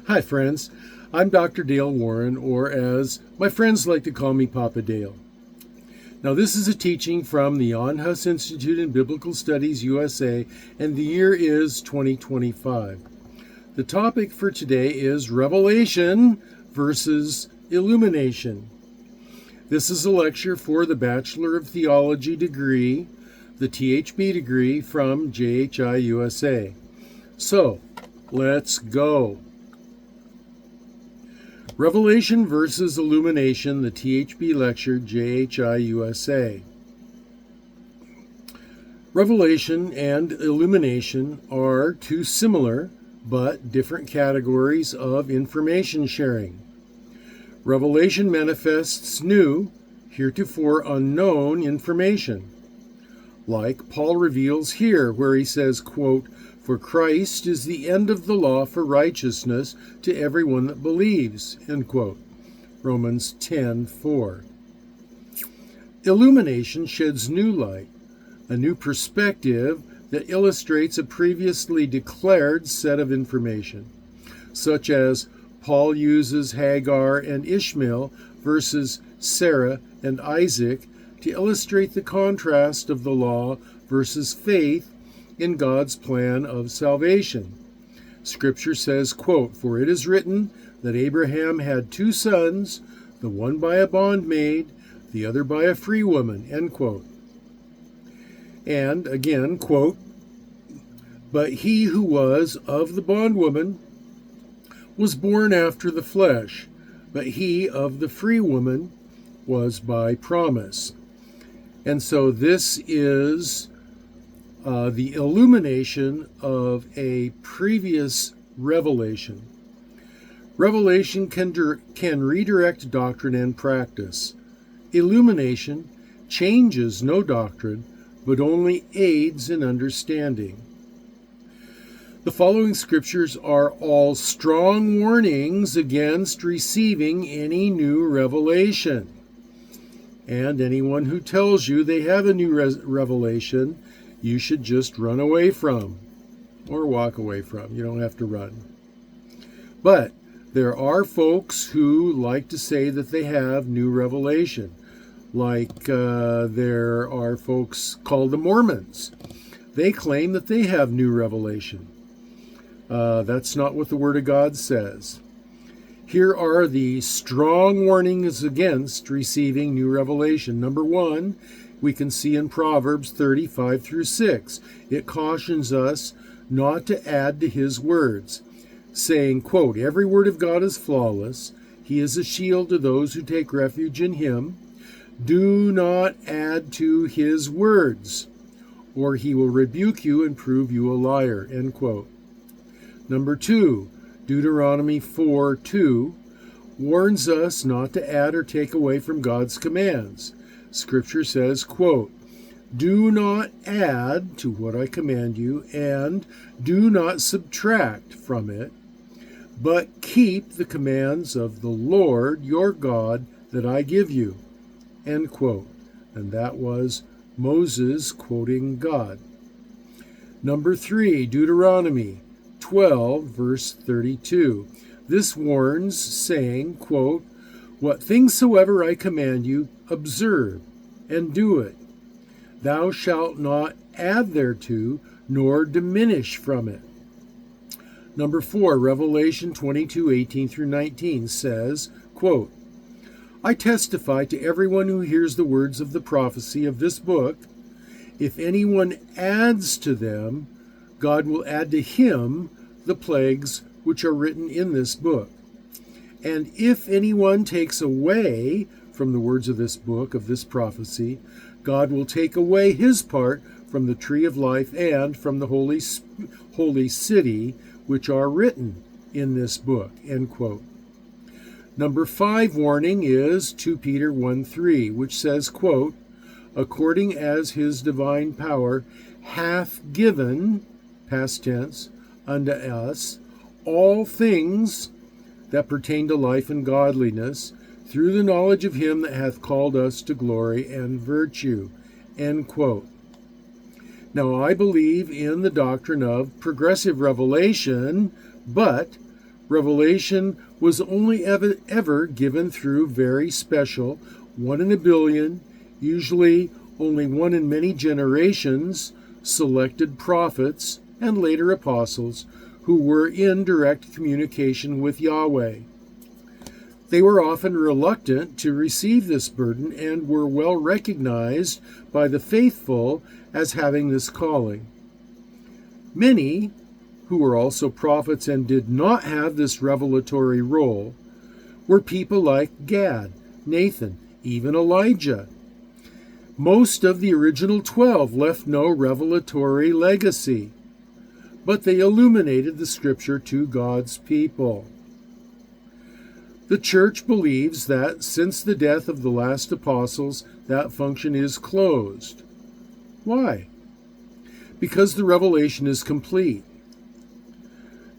Hi, friends. I'm Dr. Dale Warren, or as my friends like to call me, Papa Dale. Now, this is a teaching from the Onhus Institute in Biblical Studies, USA, and the year is 2025. The topic for today is Revelation versus Illumination. This is a lecture for the Bachelor of Theology degree, the THB degree from JHI-USA. So, let's go. Revelation versus Illumination, the THB lecture, JHI-USA. Revelation and illumination are two similar but different categories of information sharing. Revelation manifests new, heretofore unknown information, like Paul reveals here, where he says, quote, "For Christ is the end of the law for righteousness to everyone that believes," end quote. Romans 10:4. Illumination sheds new light, a new perspective that illustrates a previously declared set of information, such as Paul uses Hagar and Ishmael versus Sarah and Isaac to illustrate the contrast of the law versus faith in God's plan of salvation. Scripture says, quote, "For it is written that Abraham had two sons, the one by a bondmaid, the other by a free woman," end quote. And again, quote, "But he who was of the bondwoman was born after the flesh, but he of the free woman was by promise." And so this is the illumination of a previous revelation. Revelation can redirect doctrine and practice. Illumination changes no doctrine, but only aids in understanding. The following scriptures are all strong warnings against receiving any new revelation. And anyone who tells you they have a new revelation, you should just run away from, or walk away from. You don't have to run. But there are folks who like to say that they have new revelation. Like there are folks called the Mormons. They claim that they have new revelation. That's not what the Word of God says. Here are the strong warnings against receiving new revelation. Number one, we can see in Proverbs 35 through 6. It cautions us not to add to his words, saying, quote, "Every word of God is flawless. He is a shield to those who take refuge in him. Do not add to his words, or he will rebuke you and prove you a liar," end quote. Number two, Deuteronomy 4:2 warns us not to add or take away from God's commands. Scripture says, quote, "Do not add to what I command you, and do not subtract from it, but keep the commands of the Lord your God that I give you," end quote. And that was Moses quoting God. Number three, Deuteronomy 12, verse 32. This warns, saying, quote, "What things soever I command you, observe and do it. Thou shalt not add thereto, nor diminish from it." Number four, Revelation 22:18 through 19 says, quote, "I testify to everyone who hears the words of the prophecy of this book. If anyone adds to them, God will add to him the plagues which are written in this book. And if anyone takes away from the words of this book, of this prophecy, God will take away his part from the tree of life and from the holy city, which are written in this book," end quote. Number five warning is 2 Peter 1:3, which says, quote, "According as his divine power hath given," past tense, "unto us all things that pertain to life and godliness, through the knowledge of him that hath called us to glory and virtue," end quote. Now, I believe in the doctrine of progressive revelation, but Revelation was only ever given through very special, 1 in a billion, usually only 1 in many generations, selected prophets and later apostles who were in direct communication with Yahweh. They were often reluctant to receive this burden and were well recognized by the faithful as having this calling. Many, who were also prophets and did not have this revelatory role, were people like Gad, Nathan, even Elijah. Most of the original 12 left no revelatory legacy, but they illuminated the Scripture to God's people. The Church believes that since the death of the last apostles, that function is closed. Why? Because the revelation is complete.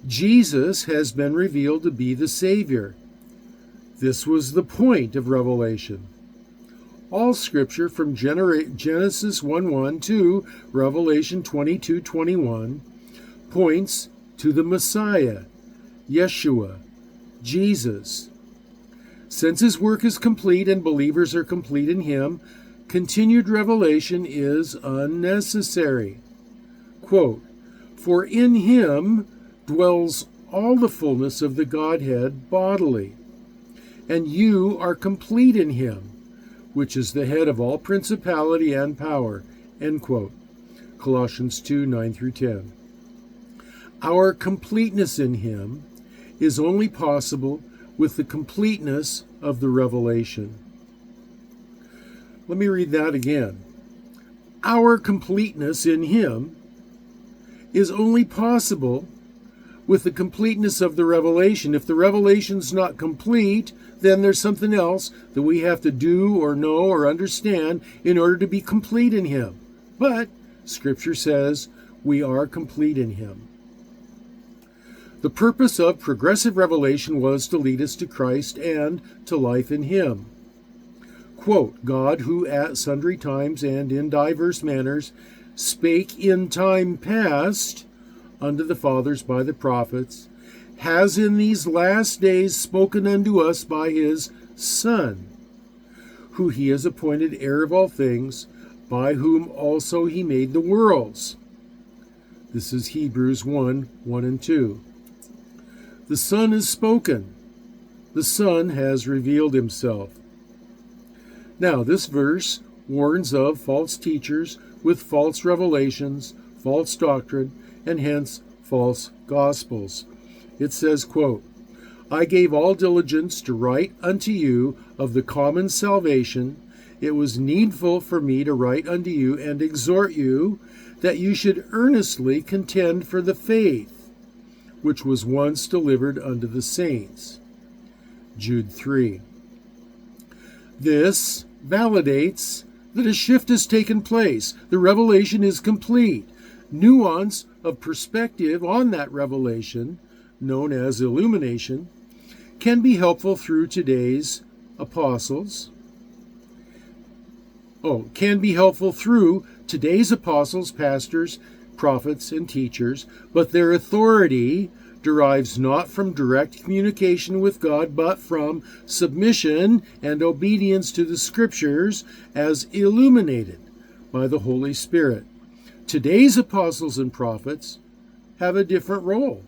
Jesus has been revealed to be the Savior. This was the point of Revelation. All Scripture from Genesis 1:1 to Revelation 22:21 points to the Messiah, Yeshua, Jesus. Since his work is complete and believers are complete in him, continued revelation is unnecessary. Quote, "For in him dwells all the fullness of the Godhead bodily, and you are complete in him, which is the head of all principality and power." End quote. Colossians 2:9-10. Our completeness in him is only possible with the completeness of the revelation. Let me read that again. Our completeness in him is only possible with the completeness of the revelation. If the revelation's not complete, then there's something else that we have to do or know or understand in order to be complete in him. But Scripture says we are complete in him. The purpose of progressive revelation was to lead us to Christ and to life in him. Quote, "God, who at sundry times and in diverse manners spake in time past unto the fathers by the prophets, has in these last days spoken unto us by his Son, who he has appointed heir of all things, by whom also he made the worlds." This is Hebrews 1:1-2. The Son is spoken. The Son has revealed himself. Now, this verse warns of false teachers with false revelations, false doctrine, and hence false gospels. It says, quote, "I gave all diligence to write unto you of the common salvation. It was needful for me to write unto you and exhort you that you should earnestly contend for the faith which was once delivered unto the saints." Jude 3. This validates that a shift has taken place. The revelation is complete. Nuance of perspective on that revelation, known as illumination, can be helpful through today's apostles. Pastors, prophets, and teachers, but their authority derives not from direct communication with God, but from submission and obedience to the Scriptures as illuminated by the Holy Spirit. Today's apostles and prophets have a different role.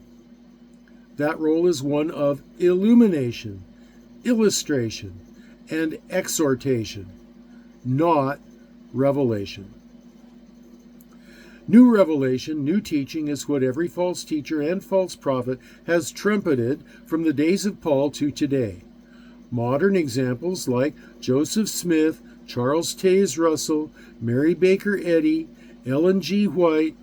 That role is one of illumination, illustration, and exhortation, not revelation. New revelation, new teaching is what every false teacher and false prophet has trumpeted from the days of Paul to today. Modern examples like Joseph Smith, Charles Taze Russell, Mary Baker Eddy, Ellen G. White,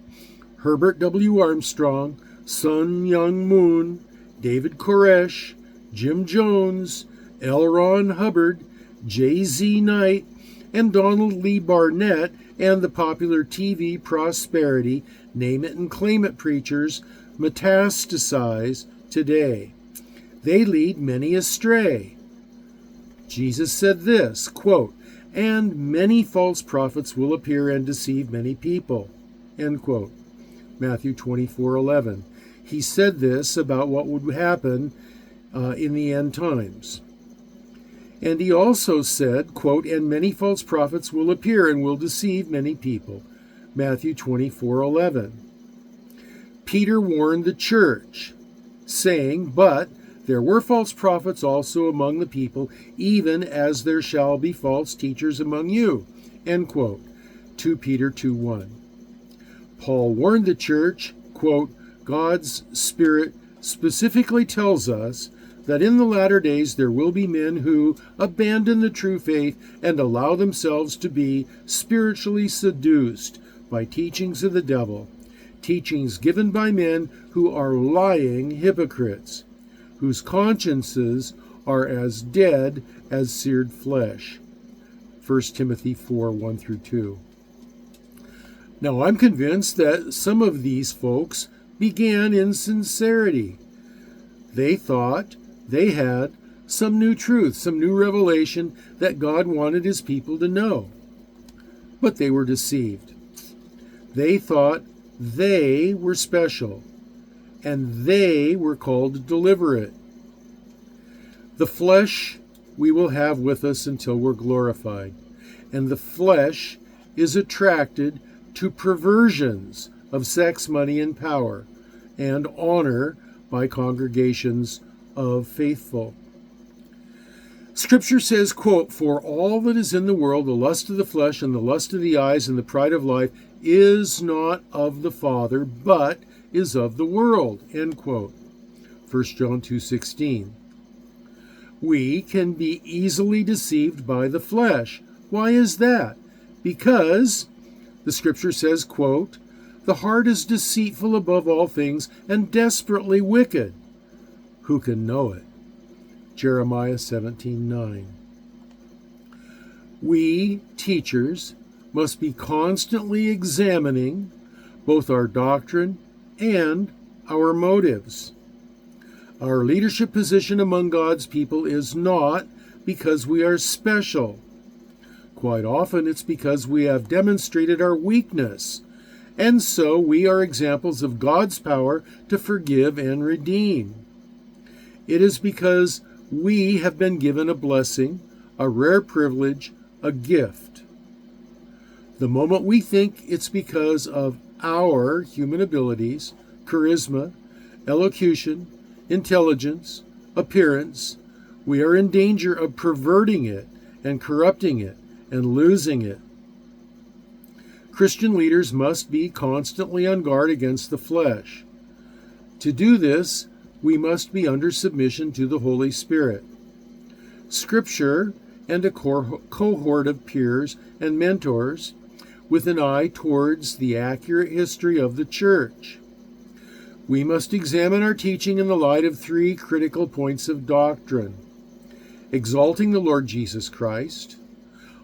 Herbert W. Armstrong, Sun Myung Moon, David Koresh, Jim Jones, L. Ron Hubbard, J.Z. Knight, and Donald Lee Barnett, and the popular TV prosperity, name it and claim it preachers metastasize today. They lead many astray. Jesus said this, quote, "And many false prophets will appear and deceive many people," end quote. Matthew 24:11. he said this about what would happen in the end times. And he also said, quote, "And many false prophets will appear and will deceive many people." Matthew 24:11. Peter warned the church, saying, "But there were false prophets also among the people, even as there shall be false teachers among you." End quote. 2 Peter 2:1. Paul warned the church, quote, "God's Spirit specifically tells us that in the latter days there will be men who abandon the true faith and allow themselves to be spiritually seduced by teachings of the devil, teachings given by men who are lying hypocrites, whose consciences are as dead as seared flesh." 1 Timothy 4:1-2. Now, I'm convinced that some of these folks began in sincerity. They thought they had some new truth, some new revelation that God wanted his people to know. But they were deceived. They thought they were special, and they were called to deliver it. The flesh we will have with us until we're glorified, and the flesh is attracted to perversions of sex, money, and power, and honor by congregations of faithful. Scripture says, quote, "For all that is in the world, the lust of the flesh and the lust of the eyes and the pride of life is not of the Father, but is of the world." End quote. 1 John 2:16. We can be easily deceived by the flesh. Why is that? Because the Scripture says, quote, "The heart is deceitful above all things and desperately wicked. Who can know it?" Jeremiah 17:9. We, teachers, must be constantly examining both our doctrine and our motives. Our leadership position among God's people is not because we are special. Quite often it's because we have demonstrated our weakness, and so we are examples of God's power to forgive and redeem. It is because we have been given a blessing, a rare privilege, a gift. The moment we think it's because of our human abilities, charisma, elocution, intelligence, appearance, we are in danger of perverting it and corrupting it and losing it. Christian leaders must be constantly on guard against the flesh. To do this, we must be under submission to the Holy Spirit. Scripture and a cohort of peers and mentors with an eye towards the accurate history of the church. We must examine our teaching in the light of three critical points of doctrine: exalting the Lord Jesus Christ,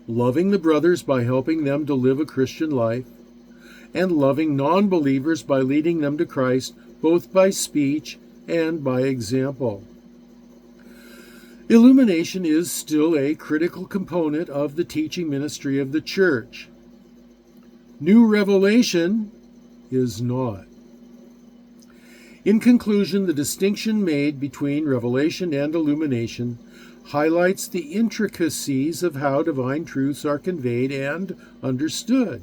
loving the brothers by helping them to live a Christian life, and loving non-believers by leading them to Christ both by speech and by example. Illumination is still a critical component of the teaching ministry of the church. New revelation is not. In conclusion, the distinction made between revelation and illumination highlights the intricacies of how divine truths are conveyed and understood.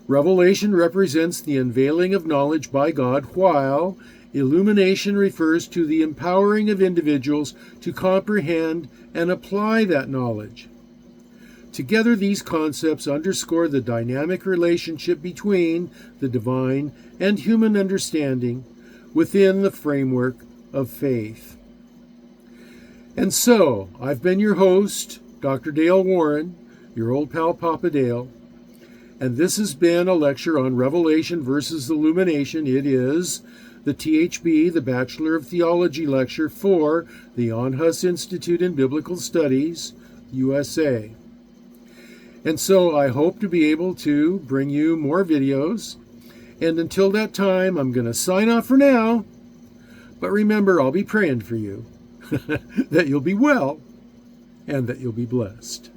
Revelation represents the unveiling of knowledge by God, while illumination refers to the empowering of individuals to comprehend and apply that knowledge. Together, these concepts underscore the dynamic relationship between the divine and human understanding within the framework of faith. And so, I've been your host, Dr. Dale Warren, your old pal Papa Dale, and this has been a lecture on Revelation versus Illumination. It is the THB, the Bachelor of Theology lecture for the Jan Hus Institute in Biblical Studies, USA. And so I hope to be able to bring you more videos. And until that time, I'm going to sign off for now. But remember, I'll be praying for you that you'll be well and that you'll be blessed.